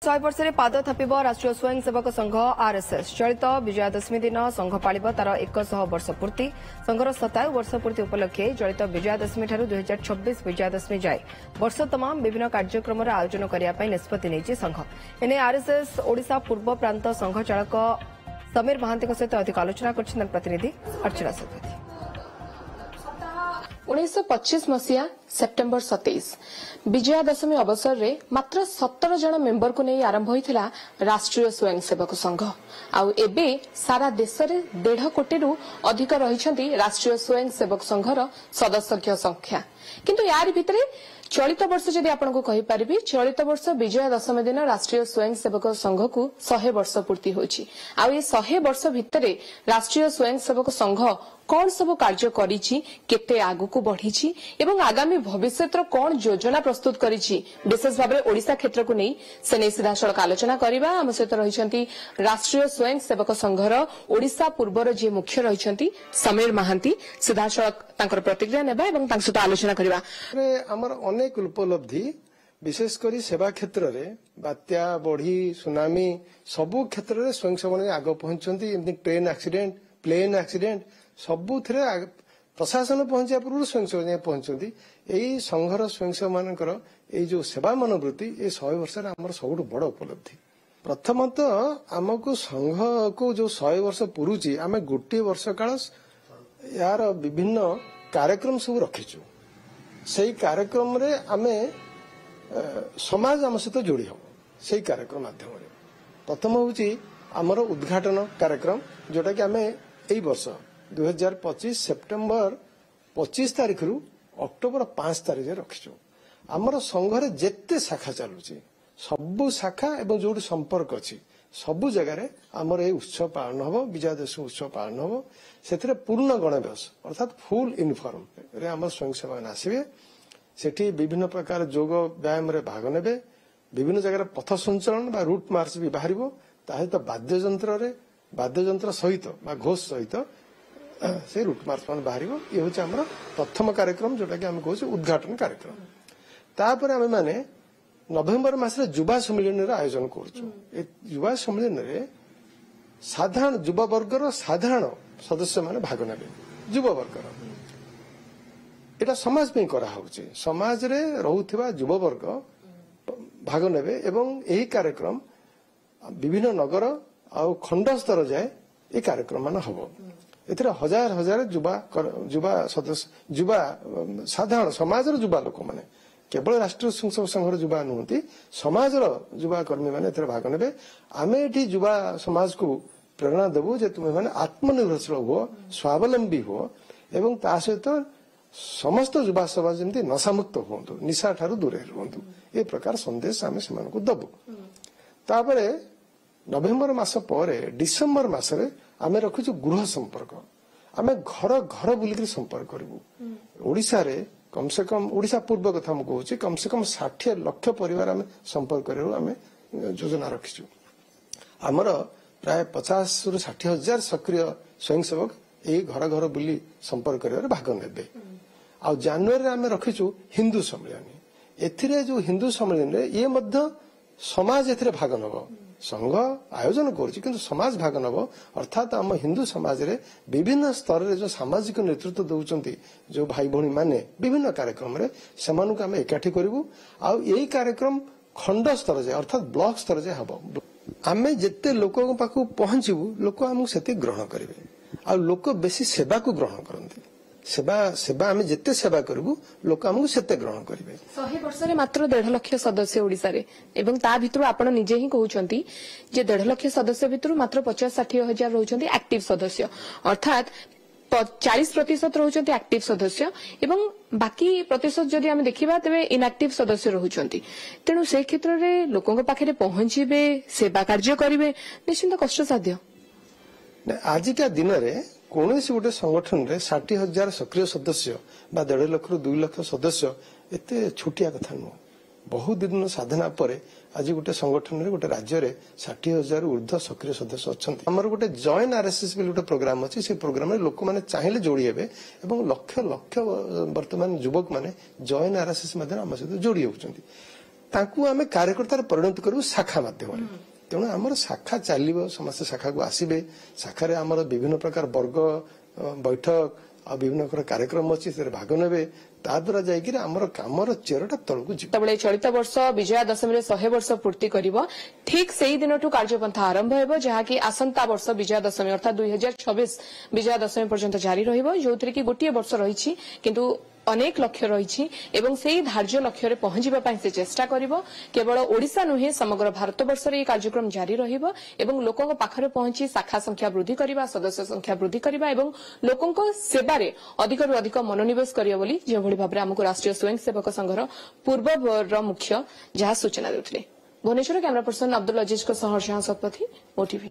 100 वर्ष पाद थापिब राष्ट्रीय स्वयंसेवक संघ आरएसएस चलित विजयादशमी दिन संघ पालिब तार 100 वर्ष पूर्ति संघर 27 वर्ष पूर्ति उपलक्षे चलित विजयादशमी ठारू 2026 विजयादशमी जाए वर्ष तमाम विभिन्न कार्यक्रम आयोजन करने निष्पत्ति नहीं संघ एने आरएसएस ओडिशा पूर्व प्रांत संघ चालक समीर महांती सहित अधिक आलोचना कर प्रतिनिधि अर्चना सेतपति 1925 मसीहा सेप्टेम्बर 27 विजयादशमी अवसर में मात्र 17 जन मेंबर को नहीं आरंभ होता राष्ट्रीय स्वयंसेवक संघ आउ एबे सारा देश में 1.5 कोटी अधिक रही राष्ट्रीय स्वयंसेवक संघर सदस्य संख्या किंतु यार भितर चलित वर्ष जदि आपको कहीपरि चलित वर्ष विजयादशमी दिन राष्ट्रीय स्वयंसेवक संघ को 100 वर्ष पूर्ति होची आ ये 100 वर्ष भितर राष्ट्रीय स्वयंसेवक संघ कौन सब कार्य करिछि केते आगु को बढ़िछि एवं आगामी भविष्य कौन योजना प्रस्तुत करिछि विशेष भाव ओडिशा क्षेत्र को नहीं से नहीं सीधा सड़क आलोचना करबा हम सहित रहिसंती राष्ट्रीय स्वयंसेवक संघर ओडिशा पूर्वर जे मुख्य रहिसंती समीर महांती सीधा सड़क तांकर प्रतिक्रिया नेबा एवं तांक सहित आलोचना करबा हमर अनेक उपलब्धि विशेष करी सेवा क्षेत्र रे बात्या बढ़ी सुनामी सबु क्षेत्र रे स्वयंसेवक आग पहुंचंती एमती ट्रेन एक्सीडेंट प्लेन एक्सीडेंट सबु थे प्रशासन पहुंचा पूर्व स्वयंसेवक पहुंचती यही संघर स्वयंसेवक मानकर जो सेवा मनोवृत्ति ये 100 वर्ष आम सब बड़ उपलब्धि प्रथमतः आमको संघ को जो 100 वर्ष पुरुची आम गोटे वर्ष काल यार विभिन्न कार्यक्रम सब रखीचु से कार्यक्रम रे आमे समाज आम सहित जोड़ी हम से कार्यक्रम माध्यम प्रथम हूँ आमर उद्घाटन कार्यक्रम जोटा कि आम यही वर्ष 2025 सेप्टेम्बर 25 तारीख रु अक्टोबर 5 तारीख रखीचु आमर संघरे जेते शाखा चलुची सबु शाखा एवं जो संपर्क अच्छी सबु जगार आमर ये उत्सव पालन हम विजयादशमी उत्सव पालन हम से पूर्ण गणवेश अर्थात फुल यूनिफॉर्म रे आम स्वयंसेवक आसवे सेठी विभिन्न प्रकार जोग व्यायाम रे भाग नेबे विभिन्न जगह पथ संचलन बा रूट मार्च भी बाहर सहित वाद्ययंत्र सहित घोष सहित से रूट मार्च मान बाहर ये हूँ आम प्रथम कार्यक्रम जोटा कि आम कहूँ उद्घाटन कार्यक्रम तापर आम मैंने नवेम्बर मासरे युवा सम्मेलन आयोजन कर युवा सम्मेलन साधारण युवा वर्गर साधारण सदस्य माने भाग नेबे युवा वर्गर एटा समाज पे करा होउची समाज रे रहुथिबा युवा वर्ग भाग नेबे एवं एही कार्यक्रम विभिन्न नगर आ खंड स्तर जाए ये कार्यक्रम मान हबो एथरे हजार हजार युवा सदस्य युवा साधारण समाज रो युवा लोक माने केवल राष्ट्रीय स्वयंसेवक संघर युवा नुहति समाज रो युवा कर्मी माने एथरे भाग नेबे आमे एठी युवा समाज को प्रेरणा देबो जे तुमे माने आत्मनिर्भरशील हो स्वावलंबी हो एवं ता सहित समस्त युवा समाज जमती नशामुक्त हुंतु निशा ठारू दूरे रुहंतु ए प्रकार संदेश आमे सेमान को दबो तापरे नवेम्बर मास परे डिसेम्बर मासरे आमे रखुछु गृह संपर्क आमे घर घर बुलिक संपर्क करबु ओडिसा रे कम से कम ओडिशा पूर्व कथा हम कहूँ कम से कम 60 लाख परिवार आमे संपर्क करू आमे योजना रखिछु आमर प्राय 50 रु 60 हजार सक्रिय स्वयंसेवक यही घर घर बुली संपर्क कर भाग नेबे आ जनवरी आमे रखिछु हिंदू सम्मेलन एथिरे जो हिंदू सम्मेलन रे ये मध्य समाज एथिरे भाग नब संघ आयोजन करुछि किंतु समाज भाग नब अर्थात आम हिंदू समाज रे विभिन्न स्तर रे जो सामाजिक नेतृत्व दउचंती जो भाई भौणी माने विभिन्न कार्यक्रम रे समानुक आमे एकाठी करबु आ एही कार्यक्रम खंड स्तर जाए अर्थात ब्लॉक स्तर जाए हबो आमे जेते लोक पाखु पहुंचबु लोक हमु सेते ग्रहण करिवे आ लोक बेसी सेवा को ग्रहण करंती सेवा सेवा आमे जेते सेवा करबु लोक हमु सेते ग्रहण करिवे 100 वर्ष रे मात्र 1.5 लाख सदस्य ओडिसा रे एवं ता भितर आपण निजे ही कहउचंती जे 1.5 लाख सदस्य भितर मात्र 50-60 हजार रहउचंती एक्टिव सदस्य अर्थात 40% रहउचंती एक्टिव सदस्य एवं बाकी प्रतिशत जदि आमे देखिबा तबे इनएक्टिव सदस्य रहउचंती तेनु से क्षेत्र रे लोकन पाखरे पहुंचीबे सेवा कार्य करिवे निश्चित कष्ट साध्य आजिका दिन रे कौनसी गोटे संगठन रे 60,000 सक्रिय सदस्य बा 1.5 लाख रु 2 लाख सदस्य एते छोटिया कथा नु बहुत दिन साधना परे आज गोटे संगठन रे गोटे राज्य रे 60,000 ऊर्ध्व सक्रिय सदस्य अछंती हमर गोटे जॉइन आरएसएस बिल गोटे प्रोग्राम अछि से प्रोग्राम रे लोक माने चाहिले जोड़ी हेबे एवं लक्ष लक्ष वर्तमान युवक माने जॉइन आरएसएस माध्यम हम सहित जोड़ी होउचंती तांकु आमे कार्यकर्ता परिणत करू शाखा माध्यम तेणु आमर शाखा चलिबो समस्त शाखा को आसीबे शाखा रे आमर विभिन्न प्रकार वर्ग बैठक आ विभिन्न प्रकार कार्यक्रम अछि से भाग नेबे ता द्वारा जाइकिर आमर कामर चेरटा तळकु जितबळे चलित वर्ष विजया दशमी रे 100 वर्ष पूर्ति करिवो ठीक सेही दिनटू कार्यपंथा आरंभ हेबो जहा कि आसंता वर्ष विजया दशमी अर्थात 2026 विजया दशमी पर्यंत जारी रहिबो जोथरे कि गोटिए वर्ष रहिछि किंतु अनेक लक्ष्य रही एवं से धार्य लक्ष्य पहुंचवा से चेष्टा करिवो केवल ओडिशा नुहे समग्र भारतवर्ष में कार्यक्रम जारी रहिबो एवं लोकों पाखरे पहुंची शाखा संख्या वृद्धि करबा सदस्य संख्या वृद्धि करबा एवं लोकों सेवारे अधिकरु अधिक मनोनिवेश करियो बोली जे भली भाबरे हमकु राष्ट्रीय स्वयंसेवक संघर पूर्व मुख्य जहा सूचना देउथिले। भुवनेश्वर कैमरा पर्सन अब्दुल अजीज को सह शतपथी ओटीवी।